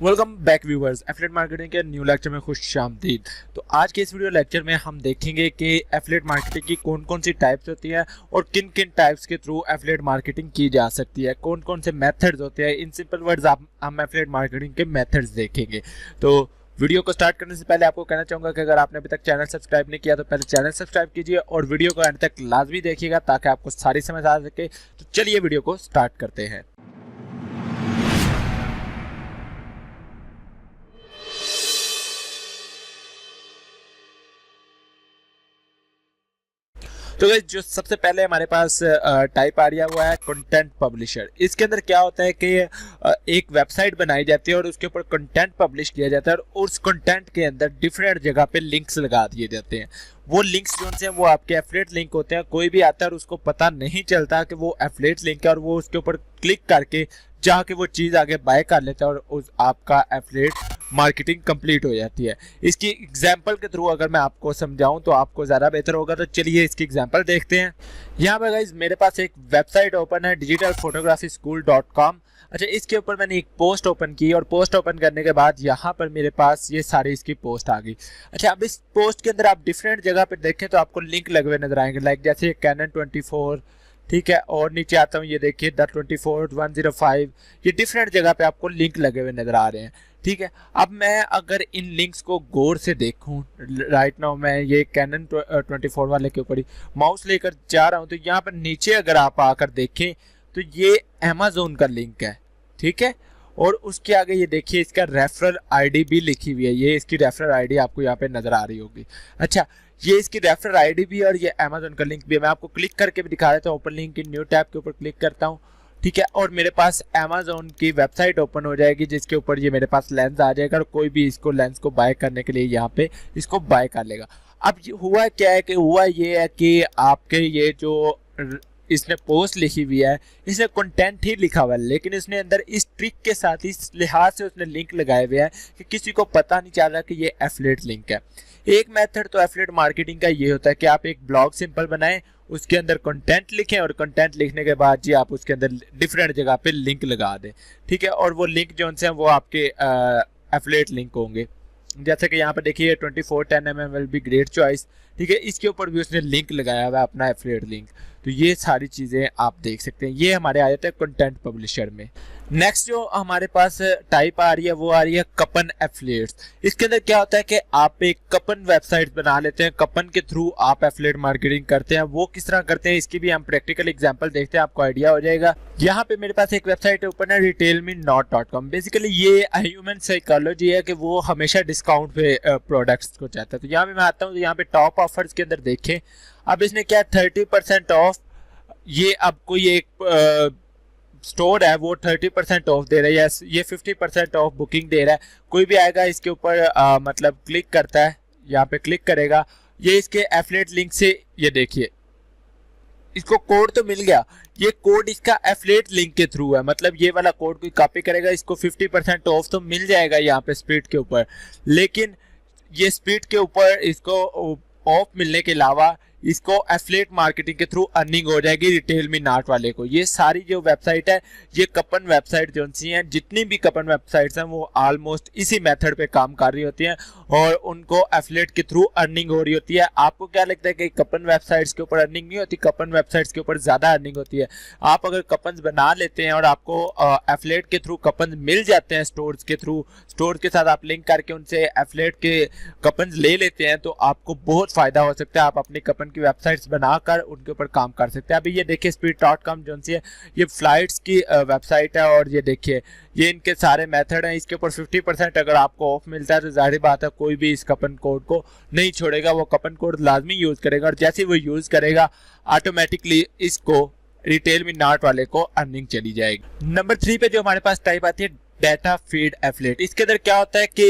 Welcome back viewers, affiliate marketing के new lecture में खुश आमदीद। तो आज के इस वीडियो लेक्चर में हम देखेंगे कि एफिलिएट मार्केटिंग की कौन कौन सी टाइप्स होती है और किन किन टाइप्स के थ्रू एफिलिएट मार्केटिंग की जा सकती है, कौन कौन से मेथड्स होते हैं। इन सिंपल वर्ड्स हम एफिलिएट मार्केटिंग के मेथड्स देखेंगे। तो वीडियो को स्टार्ट करने से पहले आपको कहना चाहूँगा कि अगर आपने अभी तक चैनल सब्सक्राइब नहीं किया तो पहले चैनल सब्सक्राइब कीजिए और वीडियो को एंड तक लाजमी देखिएगा ताकि आपको सारी समझ आ सके। तो चलिए वीडियो को स्टार्ट करते हैं। तो गाइस, जो सबसे पहले हमारे पास टाइप आ रही है वो है कंटेंट पब्लिशर। इसके अंदर क्या होता है कि एक वेबसाइट बनाई जाती है और उसके ऊपर कंटेंट पब्लिश किया जाता है और उस कंटेंट के अंदर डिफरेंट जगह पे लिंक्स लगा दिए जाते हैं। वो लिंक्स जो से वो आपके एफिलिएट लिंक होते हैं। कोई भी आता है और उसको पता नहीं चलता कि वो एफिलिएट लिंक है और वो उसके ऊपर क्लिक करके जाके वो चीज़ आगे बाय कर लेता है और उस आपका एफिलिएट मार्केटिंग कंप्लीट हो जाती है। इसकी एग्जांपल के थ्रू अगर मैं आपको समझाऊं तो आपको ज़्यादा बेहतर होगा। तो चलिए इसकी एग्जांपल देखते हैं। यहाँ पर गाइस मेरे पास एक वेबसाइट ओपन है digitalphotography.school.com। अच्छा, इसके ऊपर मैंने एक पोस्ट ओपन की और पोस्ट ओपन करने के बाद यहाँ पर मेरे पास ये सारी इसकी पोस्ट आ गई। अच्छा, अब इस पोस्ट के अंदर आप डिफरेंट जगह पर देखें तो आपको लिंक लगे हुए नजर आएंगे, लाइक जैसे Canon 24, ठीक है। और नीचे आता हूँ, ये देखिए द 24-105, ये डिफरेंट जगह पे आपको लिंक लगे हुए नजर आ रहे हैं, ठीक है। अब मैं अगर इन लिंक्स को गौर से देखूं, राइट नाउ मैं ये Canon 24 वाले के ऊपर ही माउस लेकर जा रहा हूं, तो यहाँ पर नीचे अगर आप आकर देखें तो ये Amazon का लिंक है, ठीक है। और उसके आगे ये देखिए इसका रेफरल आईडी भी लिखी हुई है, ये इसकी रेफरल आईडी आपको यहाँ पे नजर आ रही होगी। अच्छा, ये इसकी रेफरल आईडी भी और ये Amazon का लिंक भी है। मैं आपको क्लिक करके भी दिखा देता हूँ। Open link in new tab के ऊपर क्लिक करता हूँ, ठीक है। और मेरे पास Amazon की वेबसाइट ओपन हो जाएगी जिसके ऊपर ये मेरे पास लेंस आ जाएगा और कोई भी इसको लेंस को बाय करने के लिए यहाँ पे इसको बाय कर लेगा। अब हुआ क्या है कि हुआ ये है कि आपके ये जो इसने पोस्ट लिखी हुई है, इसने कंटेंट ही लिखा हुआ है, लेकिन इसने अंदर इस ट्रिक के साथ इस लिहाज से उसने लिंक लगाए हुए हैं कि किसी को पता नहीं चल रहा कि ये एफिलिएट लिंक है। एक मेथड तो एफिलिएट मार्केटिंग का ये होता है कि आप एक ब्लॉग सिंपल बनाएं, उसके अंदर कंटेंट लिखें और कंटेंट लिखने के बाद जी आप उसके अंदर डिफरेंट जगह पे लिंक लगा दें, ठीक है। और वो लिंक जो है वो आपके एफिलिएट लिंक होंगे। जैसे कि यहाँ पे देखिए 2410mm will be great choice, ठीक है। इसके ऊपर भी उसने लिंक लगाया हुआ है अपना एफिलिएट लिंक। तो ये सारी चीज़ें आप देख सकते हैं। ये हमारे आ जाते हैं कंटेंट पब्लिशर में। नेक्स्ट जो हमारे पास टाइप आ रही है वो आ रही है कपन एफिलिएट्स। इसके अंदर क्या होता है कि आप एक कपन वेबसाइट बना लेते हैं, कपन के थ्रू आप एफिलिएट मार्केटिंग करते हैं। वो किस तरह करते हैं इसकी भी हम प्रैक्टिकल एग्जांपल देखते हैं, आपको आइडिया हो जाएगा। यहाँ पे मेरे पास एक वेबसाइट ओपन है retailmenot.com। बेसिकली ये ह्यूमन साइकोलॉजी है कि वो हमेशा डिस्काउंट पे प्रोडक्ट्स को चाहता है। तो यहाँ पे मैं आता हूँ तो यहाँ पे टॉप ऑफर्स के अंदर देखें। अब इसने क्या 30% ऑफ, ये अब कोई एक स्टोर है वो 30% ऑफ दे रहा है, ये 50% ऑफ बुकिंग दे रहा है। कोई भी आएगा इसके ऊपर मतलब क्लिक करता है, यहाँ पे क्लिक करेगा, ये इसके एफिलिएट लिंक से ये देखिए इसको कोड तो मिल गया। ये कोड इसका एफिलिएट लिंक के थ्रू है, मतलब ये वाला कोड कोई कॉपी करेगा इसको 50% ऑफ तो मिल जाएगा यहाँ पे स्पीड के ऊपर। लेकिन ये स्पीड के ऊपर इसको ऑफ मिलने के अलावा इसको एफिलिएट मार्केटिंग के थ्रू अर्निंग हो जाएगी रिटेल मी नॉट वाले को। ये सारी जो वेबसाइट है, ये कपन वेबसाइट जो सी हैं, जितनी भी कपन वेबसाइट्स हैं वो ऑलमोस्ट इसी मेथड पे काम कर रही होती हैं और उनको एफिलिएट के थ्रू अर्निंग हो रही होती है। आपको क्या लगता है कि कपन वेबसाइट्स के ऊपर अर्निंग नहीं होती? कपन वेबसाइट्स के ऊपर ज़्यादा अर्निंग होती है। आप अगर कपन बना लेते हैं और आपको एफिलिएट के थ्रू कपन मिल जाते हैं स्टोर्स के थ्रू, स्टोर के साथ आप लिंक करके उनसे एफिलिएट के कपन ले लेते हैं, तो आपको बहुत फ़ायदा हो सकता है। आप अपनी कपन की वेबसाइट्स बनाकर उनके ऊपर काम कर सकते हैं। अभी ये देखिए speed.com जो सी है, ये फ्लाइट्स की वेबसाइट है और ये देखिए ये इनके सारे मेथड हैं। इसके ऊपर 50% अगर आपको ऑफ मिलता है तो जाहिर बात है कोई भी इस कपन कोड को नहीं छोड़ेगा, वो कपन कोड लाजमी यूज़ करेगा और जैसे वो यूज़ करेगा ऑटोमेटिकली इसको रिटेल मी नॉट वाले को अर्निंग चली जाएगी। नंबर 3 पे जो हमारे पास टाइप आती है डाटा फीड एफिलिएट। इसके अंदर क्या होता है कि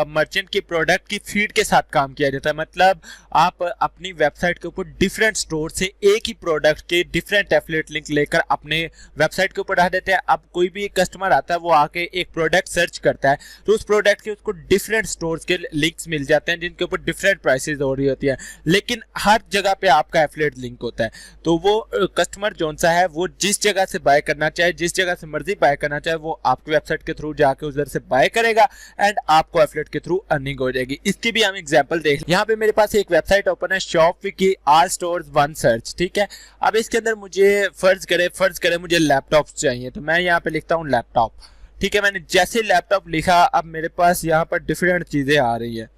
मर्चेंट की प्रोडक्ट की फीड के साथ काम किया जाता है। मतलब आप अपनी वेबसाइट के ऊपर डिफरेंट स्टोर से एक ही प्रोडक्ट के डिफरेंट एफिलिएट लिंक लेकर अपने वेबसाइट के ऊपर डाल देते हैं। अब कोई भी कस्टमर आता है, वो आके एक प्रोडक्ट सर्च करता है तो उस प्रोडक्ट के उसको डिफरेंट स्टोर्स के लिंक्स मिल जाते हैं जिनके ऊपर डिफरेंट प्राइसेस हो रही होती है, लेकिन हर जगह पे आपका एफिलिएट लिंक होता है। तो वो कस्टमर जो सा है वो जिस जगह से बाय करना चाहे, जिस जगह से मर्जी बाय करना चाहे, वो आपकी वेबसाइट के थ्रू जाके उधर से बाय करेगा एंड आपको एफिलिएट के थ्रू अर्निंग हो जाएगी। इसकी भी हम एग्जांपल देख, यहाँ पे मेरे पास एक वेबसाइट ओपन है शॉपविकी आल स्टोर्स वन सर्च, ठीक है। अब इसके अंदर मुझे फर्ज करे मुझे लैपटॉप चाहिए, तो मैं यहाँ पे लिखता हूँ लैपटॉप, ठीक है। मैंने जैसे लैपटॉप लिखा, अब मेरे पास यहाँ पर डिफरेंट चीजें आ रही है।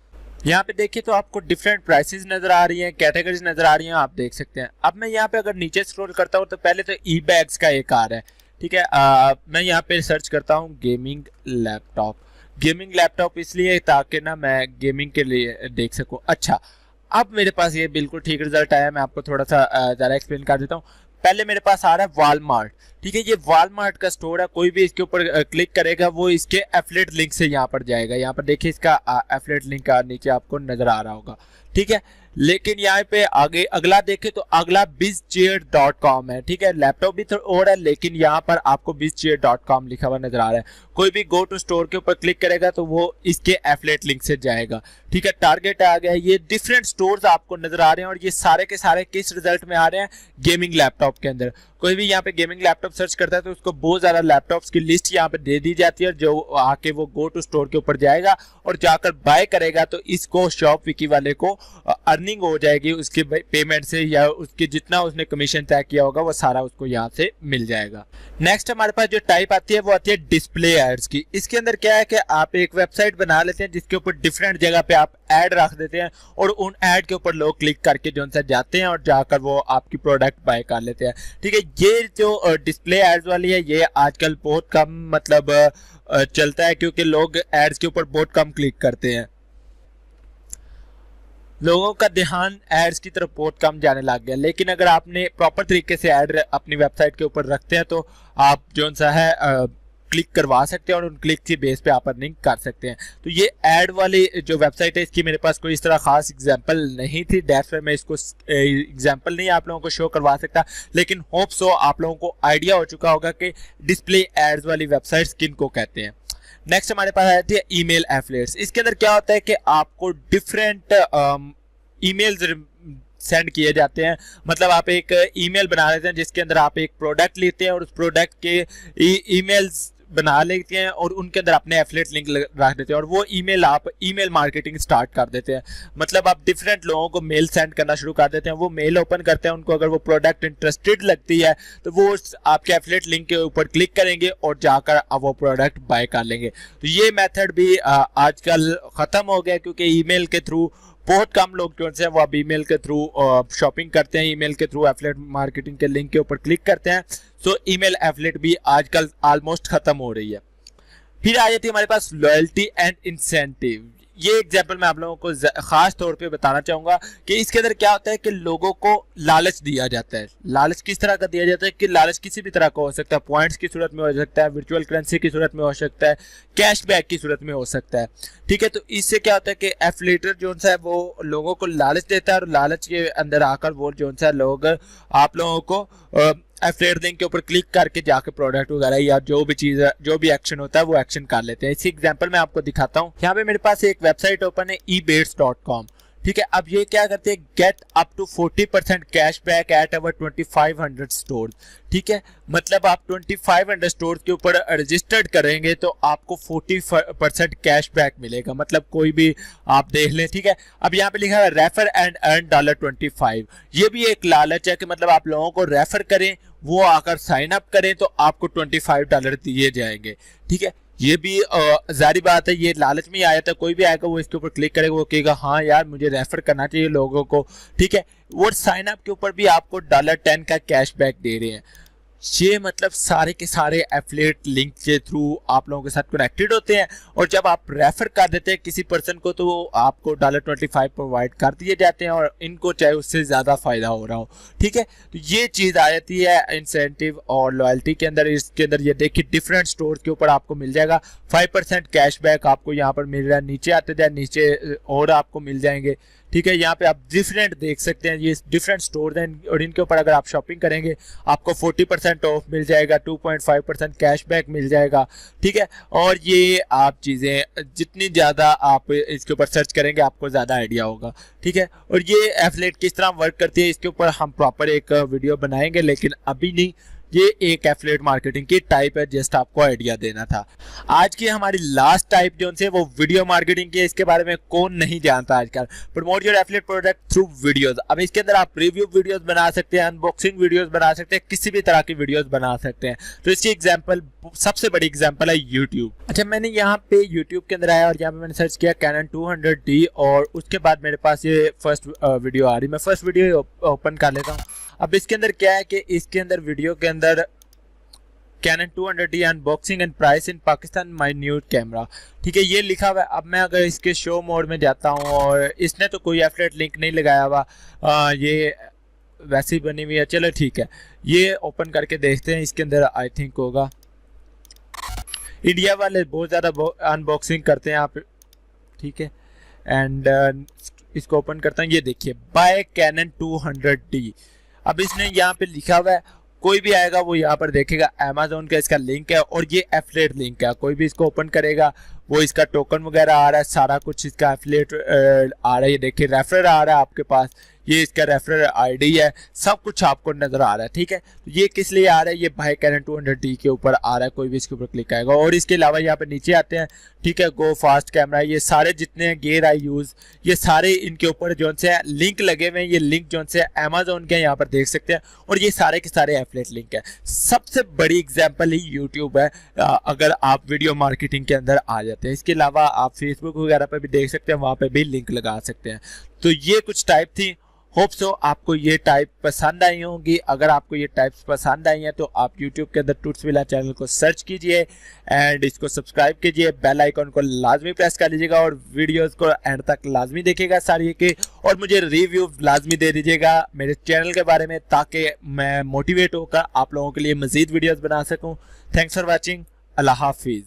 यहाँ पे देखिए तो आपको डिफरेंट प्राइसेस नजर आ रही हैं, कैटेगरीज नजर आ रही हैं, आप देख सकते हैं। अब मैं यहाँ पे अगर नीचे स्क्रॉल करता हूँ तो पहले तो ई बैग्स का एक आ रहा है, ठीक है। मैं यहाँ पे सर्च करता हूँ गेमिंग लैपटॉप इसलिए ताकि ना मैं गेमिंग के लिए देख सकूँ। अच्छा, अब मेरे पास ये बिल्कुल ठीक रिजल्ट आया, मैं आपको थोड़ा सा ज़्यादा एक्सप्लेन कर देता हूँ। पहले मेरे पास आ रहा है वॉलमार्ट, ठीक है। ये वॉलमार्ट का स्टोर है, कोई भी इसके ऊपर क्लिक करेगा वो इसके एफिलिएट लिंक से यहाँ पर जाएगा। यहाँ पर देखिए इसका एफिलिएट लिंक नीचे आपको नजर आ रहा होगा, ठीक है। लेकिन यहाँ पे आगे अगला देखें तो अगला bizchair.com है, ठीक है। लैपटॉप भी और है लेकिन यहाँ पर आपको bizchair.com लिखा हुआ नजर आ रहा है। कोई भी गो टू स्टोर के ऊपर क्लिक करेगा तो वो इसके एफिलिएट लिंक से जाएगा, ठीक है। टारगेट आ गया, ये डिफरेंट स्टोर्स आपको नजर आ रहे हैं और ये सारे के सारे किस रिजल्ट में आ रहे हैं, गेमिंग लैपटॉप के अंदर। कोई भी यहाँ पे गेमिंग लैपटॉप सर्च करता है तो उसको बहुत ज्यादा लैपटॉप्स की लिस्ट यहाँ पे दे दी जाती है, जो आके वो गो टू स्टोर के ऊपर जाएगा और जाकर बाय करेगा तो इसको शॉपविकी वाले को अर्निंग हो जाएगी उसके पेमेंट से, या उसके जितना उसने कमीशन तय किया होगा वो सारा उसको यहाँ से मिल जाएगा। नेक्स्ट हमारे पास जो टाइप आती है वो आती है डिस्प्ले एड्स की। इसके अंदर क्या है कि आप एक वेबसाइट बना लेते हैं जिसके ऊपर डिफरेंट जगह पे आप ऐड रख देते हैं और उन ऐड के ऊपर लोग क्लिक करके जो सा जाते हैं और जाकर वो आपकी प्रोडक्ट बाय कर लेते हैं, ठीक है। ये जो डिस्प्ले एड्स वाली है ये आजकल बहुत कम मतलब चलता है, क्योंकि लोग एड्स के ऊपर बहुत कम क्लिक करते हैं। लोगों का ध्यान एड्स की तरफ बहुत कम जाने लग गया। लेकिन अगर आपने प्रॉपर तरीके से ऐड अपनी वेबसाइट के ऊपर रखते हैं तो आप जो सा है क्लिक करवा सकते हैं और उन क्लिक की बेस पे आप अर्निंग कर सकते हैं। तो ये ऐड वाली जो वेबसाइट है इसकी मेरे पास कोई इस तरह खास एग्जांपल नहीं थी, दैट्स व्हाई मैं इसको एग्जांपल नहीं आप लोगों को शो करवा सकता, लेकिन होप सो आप लोगों को आइडिया हो चुका होगा कि डिस्प्ले एड्स वाली वेबसाइट्स किन को कहते हैं। नेक्स्ट हमारे पास आती है ईमेल एफिलिएट्स। इसके अंदर क्या होता है कि आपको डिफरेंट ईमेल्स सेंड किए जाते हैं। मतलब आप एक ईमेल बना लेते हैं जिसके अंदर आप एक प्रोडक्ट लेते हैं और उस प्रोडक्ट के ईमेल्स बना लेते हैं और उनके अंदर अपने एफिलिएट लिंक रख देते हैं और वो ईमेल आप ईमेल मार्केटिंग स्टार्ट कर देते हैं। मतलब आप डिफरेंट लोगों को मेल सेंड करना शुरू कर देते हैं, वो मेल ओपन करते हैं, उनको अगर वो प्रोडक्ट इंटरेस्टेड लगती है तो वो आपके एफिलिएट लिंक के ऊपर क्लिक करेंगे और जाकर आप वो प्रोडक्ट बाय कर लेंगे। तो ये मेथड भी आजकल ख़त्म हो गया, क्योंकि ईमेल के थ्रू बहुत कम लोग जो है वो अब ईमेल के थ्रू शॉपिंग करते हैं, ईमेल के थ्रू एफिलिएट मार्केटिंग के लिंक के ऊपर क्लिक करते हैं। सो ईमेल एफिलिएट भी आजकल ऑलमोस्ट खत्म हो रही है। फिर आ जाती है हमारे पास लॉयल्टी एंड इंसेंटिव। ये एग्जांपल मैं आप लोगों को खास तौर पे बताना चाहूंगा कि इसके अंदर क्या होता है कि लोगों को लालच दिया जाता है। लालच किस तरह का दिया जाता है कि लालच किसी भी तरह का हो सकता है, पॉइंट्स की सूरत में हो सकता है, वर्चुअल करेंसी की सूरत में हो सकता है, कैशबैक की सूरत में हो सकता है, ठीक है। तो इससे क्या होता है कि एफिलिएटर जो है वो लोगों को लालच देता है और लालच के अंदर आकर वो जो है लोग आप लोगों को एफिलिएट लिंक के ऊपर क्लिक करके जाके प्रोडक्ट वगैरह या जो भी चीज जो भी एक्शन होता है वो एक्शन कर लेते हैं। इसी एग्जांपल मैं आपको दिखाता हूँ। यहाँ पे मेरे पास एक वेबसाइट ओपन है ebates.com, ठीक है। अब ये क्या करते हैं, get up to 40% cashback at our 2500 store, ठीक है। मतलब आप 2500 स्टोर के ऊपर रजिस्टर्ड करेंगे तो आपको 40% कैशबैक मिलेगा। मतलब कोई भी आप देख लें, ठीक है। अब यहाँ पे लिखा है रेफर एंड अर्न $25। ये भी एक लालच है कि मतलब आप लोगों को रेफर करें, वो आकर साइन अप करें तो आपको $25 दिए जाएंगे, ठीक है। ये भी जारी बात है, ये लालच में आया था। कोई भी आएगा वो इसके ऊपर क्लिक करेगा, वो कहेगा हाँ यार मुझे रेफर करना चाहिए लोगों को, ठीक है। वो साइन अप के ऊपर भी आपको $10 का कैशबैक दे रहे हैं। ये मतलब सारे के सारे एफिलिएट लिंक के थ्रू आप लोगों के साथ कनेक्टेड होते हैं और जब आप रेफर कर देते हैं किसी पर्सन को तो आपको $25 प्रोवाइड कर दिए जाते हैं और इनको चाहे उससे ज़्यादा फ़ायदा हो रहा हो, ठीक है। तो ये चीज़ आ जाती है इंसेंटिव और लॉयल्टी के अंदर। इसके अंदर ये देखिए डिफरेंट स्टोर के ऊपर आपको मिल जाएगा 5% कैशबैक आपको यहाँ पर मिल रहा है। नीचे आते जाए नीचे और आपको मिल जाएंगे, ठीक है। यहाँ पे आप डिफरेंट देख सकते हैं, ये डिफरेंट स्टोर हैं और इनके ऊपर अगर आप शॉपिंग करेंगे आपको 40% ऑफ मिल जाएगा, 2.5% कैशबैक मिल जाएगा, ठीक है। और ये आप चीज़ें जितनी ज़्यादा आप इसके ऊपर सर्च करेंगे आपको ज़्यादा आइडिया होगा, ठीक है। और ये एफिलिएट किस तरह वर्क करती है इसके ऊपर हम प्रॉपर एक वीडियो बनाएंगे, लेकिन अभी नहीं, ये एक एफिलिएट मार्केटिंग की टाइप है, जस्ट आपको आइडिया देना था। आज की हमारी लास्ट टाइप जो है वो वीडियो मार्केटिंग की है। इसके बारे में कौन नहीं जानता आजकल। Promote your affiliate product through videos. अब इसके अंदर आप रिव्यू वीडियोस बना सकते हैं, अनबॉक्सिंग वीडियोस बना सकते हैं, किसी भी तरह की वीडियोस बना सकते हैं। तो इसकी एग्जांपल, सबसे बड़ी एग्जांपल है यूट्यूब। अच्छा, मैंने यहाँ पे यूट्यूब के अंदर आया और यहाँ पे मैंने सर्च किया कैनन 200D और उसके बाद मेरे पास ये फर्स्ट वीडियो आ रही। मैं फर्स्ट वीडियो ओपन कर लेता हूँ। अब इसके अंदर क्या है कि इसके अंदर वीडियो के अंदर Canon 200D unboxing and price in Pakistan my new camera, ठीक है, ये लिखा हुआ है। अब मैं अगर इसके शो मोड में जाता हूँ और इसने तो कोई एफिलिएट लिंक नहीं लगाया हुआ, ये वैसे ही बनी हुई है। चलो ठीक है, ये ओपन करके देखते हैं। इसके अंदर आई थिंक होगा, इंडिया वाले बहुत ज़्यादा अनबॉक्सिंग करते हैं आप, ठीक है। एंड इसको ओपन करता हूँ, ये देखिए बाय कैनन 200D। अब इसने यहाँ पे लिखा हुआ है, कोई भी आएगा वो यहाँ पर देखेगा अमेजोन का इसका लिंक है और ये एफिलिएट लिंक है। कोई भी इसको ओपन करेगा वो इसका टोकन वगैरह आ रहा है, सारा कुछ इसका एफिलिएट आ रहा है। ये देखिए रेफरर आ रहा है आपके पास, ये इसका रेफरर आईडी है, सब कुछ आपको नजर आ रहा है, ठीक है। तो ये किस लिए आ रहा है, ये भाई कैनन 200D के ऊपर आ रहा है। कोई भी इसके ऊपर क्लिक आएगा। और इसके अलावा यहाँ पे नीचे आते हैं, ठीक है, गो फास्ट कैमरा, ये सारे जितने गियर आई यूज, ये सारे इनके ऊपर जो से लिंक लगे हुए हैं। ये लिंक जो से अमेजोन के यहाँ पर देख सकते हैं और ये सारे के सारे एफिलिएट लिंक है। सबसे बड़ी एग्जाम्पल ही यूट्यूब है, अगर आप वीडियो मार्केटिंग के अंदर आ जाते हैं। इसके अलावा आप फेसबुक वगैरह पर भी देख सकते हैं, वहाँ पे भी लिंक लगा सकते हैं। तो ये कुछ टाइप थी। होप सो आपको ये टाइप पसंद आई होंगी। अगर आपको ये टाइप्स पसंद आई हैं तो आप YouTube के अंदर टूट्सविला चैनल को सर्च कीजिए एंड इसको सब्सक्राइब कीजिए, बेल आइकन को लाजमी प्रेस कर लीजिएगा और वीडियोस को एंड तक लाजमी देखिएगा सारी के, और मुझे रिव्यू लाजमी दे दीजिएगा मेरे चैनल के बारे में, ताकि मैं मोटिवेट होकर आप लोगों के लिए मजीद वीडियोस बना सकूँ। Thanks for watching. अल्लाह हाफिज़।